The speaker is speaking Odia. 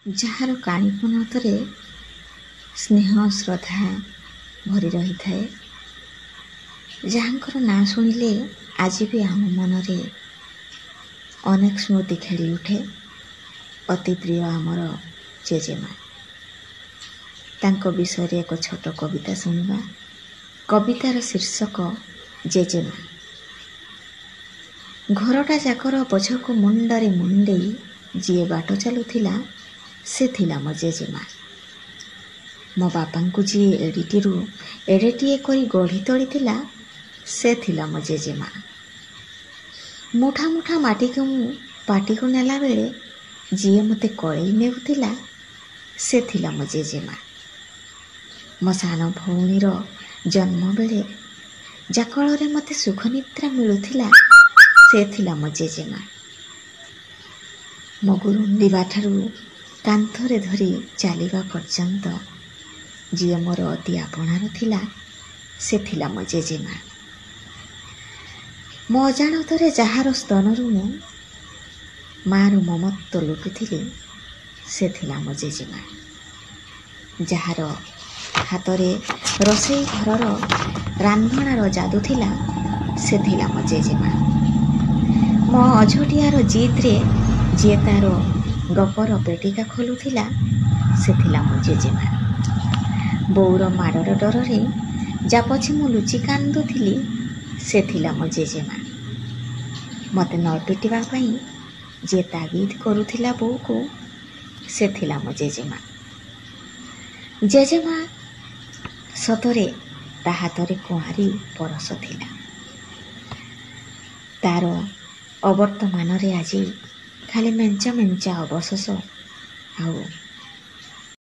ଯାହାର କାଣିପନତରେ ସ୍ନେହ ଶ୍ରଦ୍ଧା ଭରି ରହିଥାଏ, ଯାହାଙ୍କର ନାଁ ଶୁଣିଲେ ଆଜି ବି ଆମ ମନରେ ଅନେକ ସ୍ମୃତି ଖେଳି ଉଠେ। ଅତି ପ୍ରିୟ ଆମର ଜେଜେମା। ତାଙ୍କ ବିଷୟରେ ଏକ ଛୋଟ କବିତା ଶୁଣିବା। କବିତାର ଶୀର୍ଷକ ଜେଜେମା। ଘରଟା ଯାକର ପଛକୁ ମୁଣ୍ଡରେ ମୁଣ୍ଡେଇ ଯିଏ ବାଟ ଚାଲୁଥିଲା ସେ ଥିଲା ମୋ ଜେଜେମା। ମୋ ବାପାଙ୍କୁ ଯିଏ ଏଡ଼ିଟିରୁ ଏଡ଼େଟିଏ କରି ଗଢ଼ି ତୋଳିଥିଲା ସେ ଥିଲା ମୋ ଜେଜେମା। ମୁଠା ମୁଠା ମାଟିକୁ ମୁଁ ପାଟିକୁ ନେଲା ବେଳେ ଯିଏ ମୋତେ କଳେଇ ନେଉଥିଲା ସେ ଥିଲା ମୋ ଜେଜେମା। ମୋ ସାନ ଭଉଣୀର ଜନ୍ମ ବେଳେ ଯାକଳରେ ମୋତେ ସୁଖ ନିଦ୍ରା ମିଳୁଥିଲା ସେ ଥିଲା ମୋ ଜେଜେମା। ମୋ ଗୁରୁଣ୍ଡିବା ଠାରୁ କାନ୍ଥରେ ଧରି ଚାଲିବା ପର୍ଯ୍ୟନ୍ତ ଯିଏ ମୋର ଅତି ଆପଣାର ଥିଲା ସେ ଥିଲା ମୋ ଜେଜେମା। ମୋ ଅଜାଣତରେ ଯାହାର ସ୍ତନରୁ ମୁଁ ମା'ର ମମତ୍ୱ ଲୁଟୁଥିଲି ସେ ଥିଲା ମୋ ଜେଜେମା। ଯାହାର ହାତରେ ରୋଷେଇ ଘରର ରାନ୍ଧଣାର ଯାଦୁ ଥିଲା ସେ ଥିଲା ମୋ ଜେଜେମା। ମୋ ଅଝଟିଆର ଜିଦ୍ରେ ଯିଏ ତା'ର ଗପର ପେଟିକା ଖୋଲୁଥିଲା ସେ ଥିଲା ମୋ ଜେଜେମା। ବୋଉର ମାଡ଼ର ଡରରେ ଯା ପଛେ ମୁଁ ଲୁଚି କାନ୍ଦୁଥିଲି ସେ ଥିଲା ମୋ ଜେଜେମା। ମୋତେ ନ ପିଟିବା ପାଇଁ ଯିଏ ତାଗିଦ କରୁଥିଲା ବୋଉକୁ ସେ ଥିଲା ମୋ ଜେଜେମା। ଜେଜେମା ସତରେ ତା ହାତରେ କୁଆଁରୀ ପରଶ ଥିଲା। ତା'ର ଅବର୍ତ୍ତମାନରେ ଆଜି ଖାଲି ମେଞ୍ଚା ମେଞ୍ଚା ଅବଶୋଷ ଆଉ